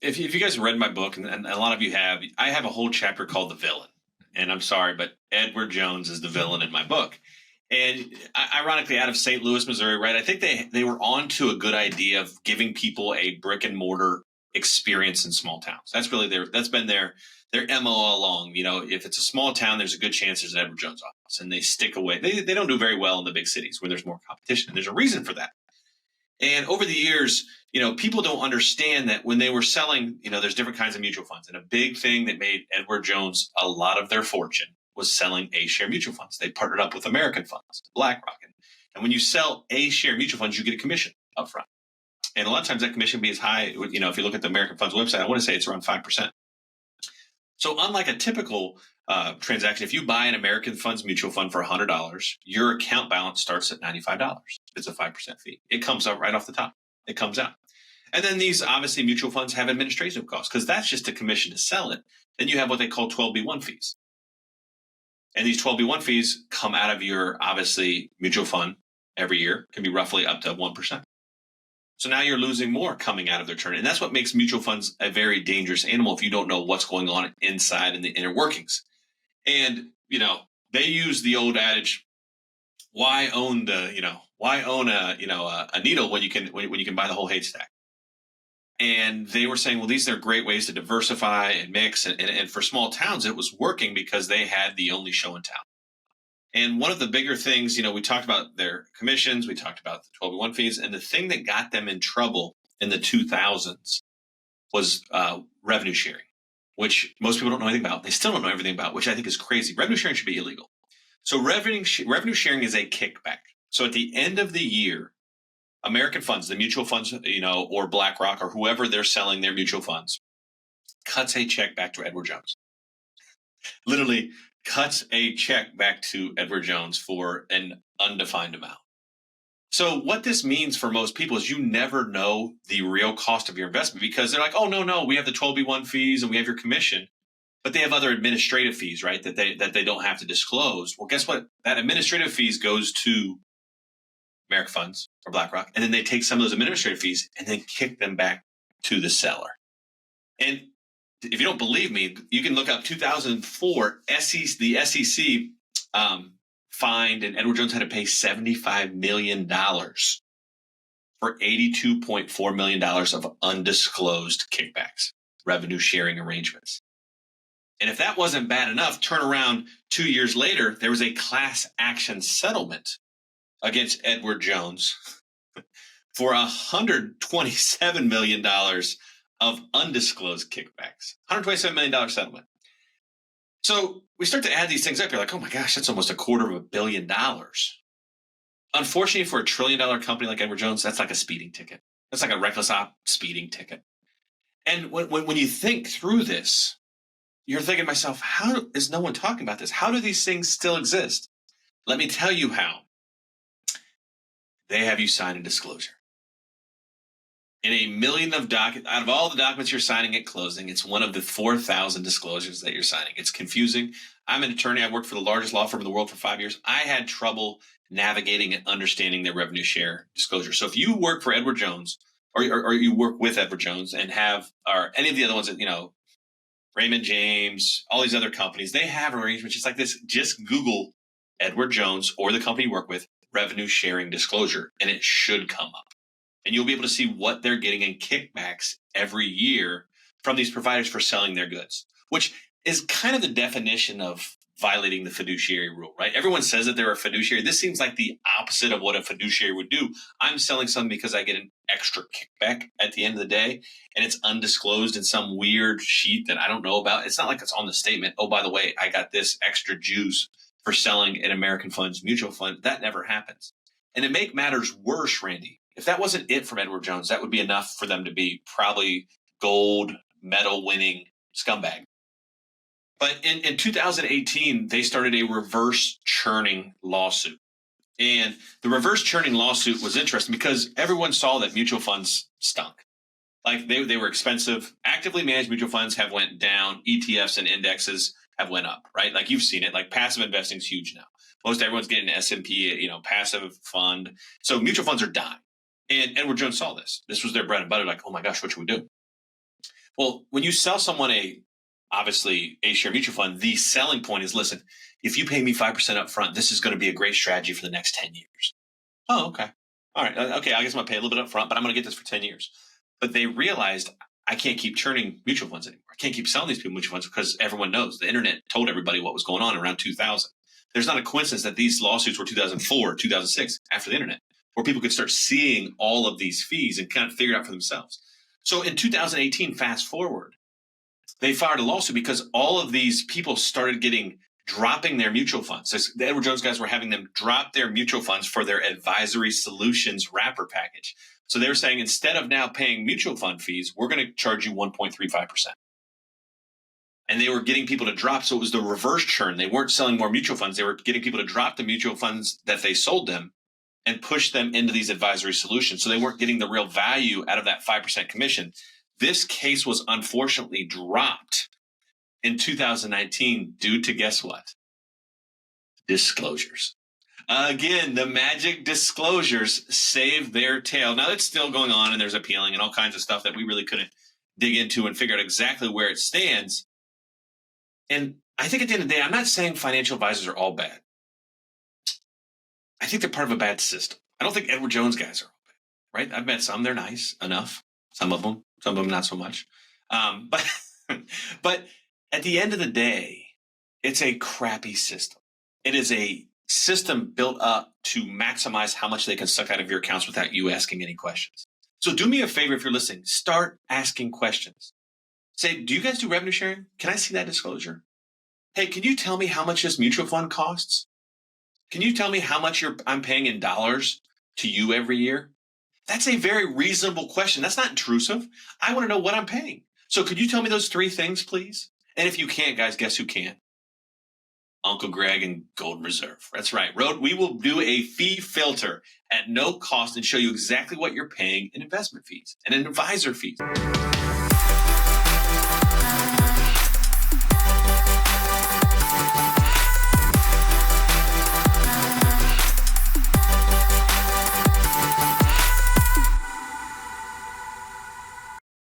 if you guys read my book, and a lot of you have, I have a whole chapter called The Villain. And I'm sorry, but Edward Jones is the villain in my book. And ironically, out of St. Louis, Missouri, right? I think they were on to a good idea of giving people a brick and mortar experience in small towns. That's been their MO all along. You know, if it's a small town, there's a good chance there's an Edward Jones office, and they stick away. They don't do very well in the big cities where there's more competition. And there's a reason for that. And over the years, you know, people don't understand that when they were selling, you know, there's different kinds of mutual funds. And a big thing that made Edward Jones a lot of their fortune was selling A-share mutual funds. They partnered up with American funds, BlackRock. And when you sell A-share mutual funds, you get a commission up front. And a lot of times that commission can be as high, you know, if you look at the American Funds website, I want to say it's around 5%. So unlike a typical transaction, if you buy an American Funds mutual fund for $100, your account balance starts at $95. It's a 5% fee. It comes out right off the top. It comes out. And then these obviously mutual funds have administrative costs because that's just a commission to sell it. Then you have what they call 12B1 fees. And these 12B1 fees come out of your obviously mutual fund every year, can be roughly up to 1%. So now you're losing more coming out of their turn. And that's what makes mutual funds a very dangerous animal if you don't know what's going on inside in the inner workings. And, you know, they use the old adage, why own a needle when you can buy the whole haystack? And they were saying, well, these are great ways to diversify and mix. And for small towns, it was working because they had the only show in town. And one of the bigger things, you know, we talked about their commissions, we talked about the 12B1 fees, and the thing that got them in trouble in the 2000s was revenue sharing, which most people don't know anything about. They still don't know everything about, which I think is crazy. Revenue sharing should be illegal. So revenue sharing is a kickback. So at the end of the year, American funds, the mutual funds, you know, or BlackRock or whoever they're selling their mutual funds, cuts a check back to Edward Jones. Literally cuts a check back to Edward Jones for an undefined amount. So what this means for most people is you never know the real cost of your investment because they're like, oh, no, we have the 12B1 fees and we have your commission, but they have other administrative fees, right, that they don't have to disclose. Well, guess what? That administrative fees goes to American funds or BlackRock, and then they take some of those administrative fees and then kick them back to the seller. And if you don't believe me, you can look up 2004 the SEC fined, and Edward Jones had to pay $75 million for $82.4 million of undisclosed kickbacks, revenue sharing arrangements. And if that wasn't bad enough, turn around 2 years later, there was a class action settlement against Edward Jones for $127 million of undisclosed kickbacks, $127 million settlement. So we start to add these things up. You're like, oh my gosh, that's almost $250 million. Unfortunately, for $1 trillion company like Edward Jones, that's like a speeding ticket. That's like a reckless speeding ticket. And when you think through this, you're thinking to myself, how is no one talking about this? How do these things still exist? Let me tell you how. They have you sign a disclosure. In a million out of all the documents you're signing at closing, it's one of the 4,000 disclosures that you're signing. It's confusing. I'm an attorney. I worked for the largest law firm in the world for 5 years. I had trouble navigating and understanding their revenue share disclosure. So if you work for Edward Jones or you work with Edward Jones and have, or any of the other ones that, you know, Raymond James, all these other companies, they have arrangements just like this. Just Google Edward Jones or the company you work with, revenue sharing disclosure, and it should come up. And you'll be able to see what they're getting in kickbacks every year from these providers for selling their goods, which is kind of the definition of violating the fiduciary rule, right? Everyone says that they're a fiduciary. This seems like the opposite of what a fiduciary would do. I'm selling something because I get an extra kickback at the end of the day, and it's undisclosed in some weird sheet that I don't know about. It's not like it's on the statement, oh, by the way, I got this extra juice for selling an American Funds mutual fund. That never happens. And to make matters worse, Randy, if that wasn't it from Edward Jones, that would be enough for them to be probably gold medal winning scumbag. But in 2018, they started a reverse churning lawsuit. And the reverse churning lawsuit was interesting because everyone saw that mutual funds stunk. Like they were expensive. Actively managed mutual funds have went down. ETFs and indexes have went up, right? Like you've seen it. Like passive investing is huge now. Most everyone's getting an S&P, passive fund. So mutual funds are dying. And Edward Jones saw this. This was their bread and butter. Like, oh my gosh, what should we do? Well, when you sell someone obviously a share mutual fund, the selling point is, listen, if you pay me 5% up front, this is going to be a great strategy for the next 10 years. Oh, okay. All right. Okay. I guess I'm going to pay a little bit up front, but I'm going to get this for 10 years. But they realized I can't keep churning mutual funds anymore. I can't keep selling these people mutual funds because everyone knows the internet told everybody what was going on around 2000. There's not a coincidence that these lawsuits were 2004, 2006, after the internet, where people could start seeing all of these fees and kind of figure it out for themselves. So in 2018, fast forward, they filed a lawsuit because all of these people started dropping their mutual funds. So the Edward Jones guys were having them drop their mutual funds for their advisory solutions wrapper package. So they were saying, instead of now paying mutual fund fees, we're going to charge you 1.35%. And they were getting people to drop. So it was the reverse churn. They weren't selling more mutual funds. They were getting people to drop the mutual funds that they sold them and push them into these advisory solutions. So they weren't getting the real value out of that 5% commission. This case was unfortunately dropped in 2019 due to, guess what? Disclosures. Again, the magic disclosures saved their tail. Now it's still going on and there's appealing and all kinds of stuff that we really couldn't dig into and figure out exactly where it stands. And I think at the end of the day, I'm not saying financial advisors are all bad. I think they're part of a bad system. I don't think Edward Jones guys are all bad, right? I've met some, they're nice enough. Some of them not so much. But at the end of the day, it's a crappy system. It is a system built up to maximize how much they can suck out of your accounts without you asking any questions. So do me a favor if you're listening, start asking questions. Say, do you guys do revenue sharing? Can I see that disclosure? Hey, can you tell me how much this mutual fund costs? Can you tell me how much I'm paying in dollars to you every year? That's a very reasonable question. That's not intrusive. I want to know what I'm paying. So could you tell me those 3 things, please? And if you can't, guys, guess who can? Uncle Greg and Gold Reserve. That's right. We will do a fee filter at no cost and show you exactly what you're paying in investment fees and in advisor fees.